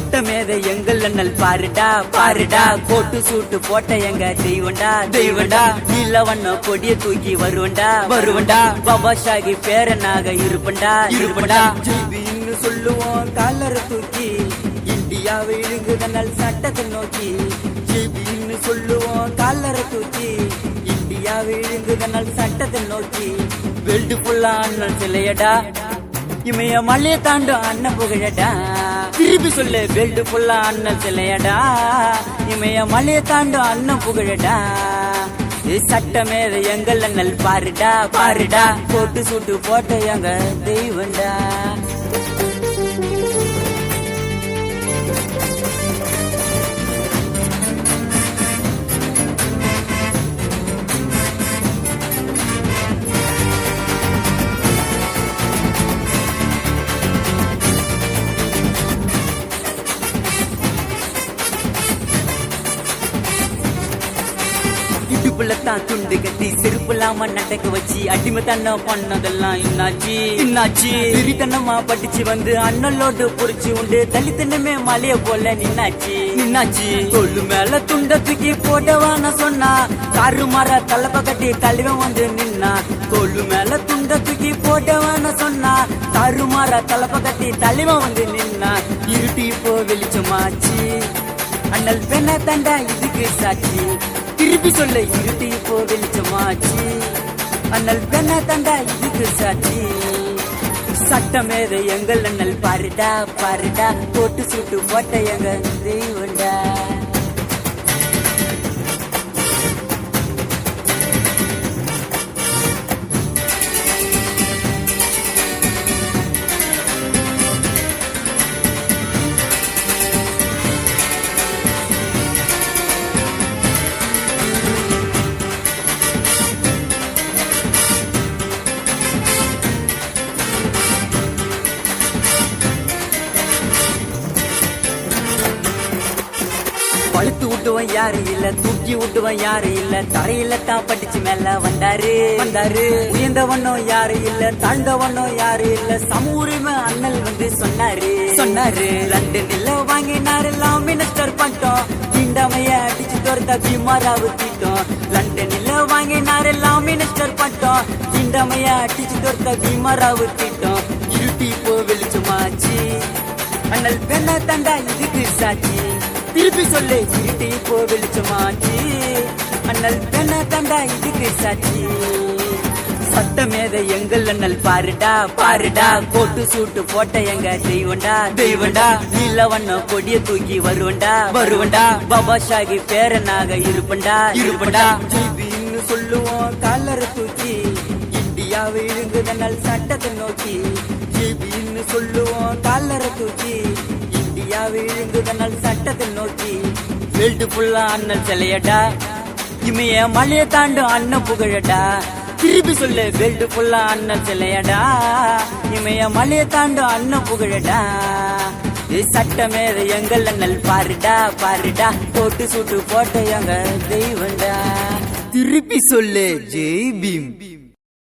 சட்டமேத எங்கள் அண்ணல் பாருடா பாருடா கோட்டு சூட்டு போட்ட எங்க தெய்வண்டா தெய்வண்டா நீல வண்ண கொடிய தூக்கி வருவண்டா வருவண்டா பாபா ஷாகி பேரனாக இருப்பண்டா இருப்பண்டா ஜெய்பின்னு சொல்லுவோம் காலர தூக்கி இந்தியாவை இழுங்குதனால் சட்டத்தை நோக்கி ஜெய்பின்னு சொல்லுவோம் காலர தூக்கி இந்தியாவை இழுங்குதனால் சட்டத்தை நோக்கி வேல்டு ஃபுல்லா அண்ணல் சிலையடா இமைய மலைய தாண்டும் அண்ணன் புகழடா திருப்பி சொல்லு வேல்டு ஃபுல்லா அண்ணன் சிலையடா இமைய மலைய தாண்டும் அண்ணன் புகழடா சட்டமேத எங்கள் அண்ணல் பாருடா பாருடா போட்டு சூட்டு போட்ட எங்க தெய்வண்டா இடுப்புலத்தான் துண்டு கட்டி செருப்புலாம நடக்க வச்சு அடிமை தன்ன பண்ணதெல்லாம் இன்னாச்சு இன்னாச்சு திரித்தனமா படிச்சு வந்து அண்ணலோடு புடிச்சு உண்டு தலித்தனமே மலைய போல நின்னாச்சு நின்னாச்சு கொள்ளு மேல துண்ட தூக்கி போட்டவான சொன்னா காரு மர தலைப்ப கட்டி தலைவன் வந்து நின்னா கொள்ளு மேல துண்ட தூக்கி போட்டவான சொன்னா காரு மர தலைப்ப கட்டி தலைவன் வந்து நின்னா இருட்டி இப்போ வெளிச்சமாச்சு அண்ணல் பெண்ண தண்டா இதுக்கு சாட்சி திருப்பி சொல்ல இருட்டி இப்போ வெளிச்சமாச்சு அண்ணல் பெண்ண தண்டா இதுக்கு சாட்சி சட்டமேத எங்கள் அண்ணல் பாருடா பாருடா போட்டு சூட்டு போட்ட எங்க தெய்வண்டா பழுத்து விட்டுவன் யாரு இல்ல தூக்கி விட்டுவன் யாரு இல்ல தரையில தான் படிச்சு மேல வந்தாரு வந்தாரு உயர்ந்தவனும் யாரு இல்ல தாழ்ந்தவனும் யாரு இல்ல சம உரிமை அண்ணல் வந்து சொன்னாரு சொன்னாரு லண்டன்ல வாங்கினாரு எல்லாம் மினிஸ்டர் பண்ணிட்டோம் தீண்டாமைய அடிச்சு தோர்த்த பீமாராவு தீட்டோம் லண்டன்ல வாங்கினாரு எல்லாம் மினிஸ்டர் பண்ணிட்டோம் தீண்டாமைய அடிச்சு தோர்த்த பீமாராவு தீட்டோம் இருட்டி இப்போ வெளிச்சமாச்சு அண்ணல் பெண்ண தண்டா இதுக்கு சாட்சி திருப்பி சொல்லு இருட்டி இப்போ வெளிச்சமாச்சு அண்ணல் பெண்ண தண்டா இதுக்கு சாட்சி சட்டமேத எங்கள் அண்ணல் பாருடா பாருடா கோட்டு சூட்டு போட்ட எங்க தெய்வண்டா தெய்வண்டா நீல வண்ண கொடிய தூக்கி வருவண்டா வருவண்டா பாபா ஷாகி பேரனாக இருப்பண்டா இருப்பண்டா ஜெய்பின்னு சொல்லுவோம் காலர தூக்கி இந்தியாவை இழுங்குதனால் சட்டத்தை நோக்கி ஜெய்பின்னு சொல்லுவோம் காலர தூக்கி இந்தியாவை இழுங்குதனால் சட்டத்தை நோக்கி வேல்டு ஃபுல்லா அண்ணல் சிலையடா இமைய மலைய தாண்டும் அண்ணன் புகழடா திருப்பி சொல்லு வேல்டு ஃபுல்லா அண்ணன் சிலையடா இமைய மலைய தாண்டும் அண்ணன் புகழடா சட்டமேத எங்கள் அண்ணல் பாருடா பாருடா போட்டு சூட்டு போட்ட எங்க தெய்வண்டா திருப்பி சொல்லு ஜெய் பீம்.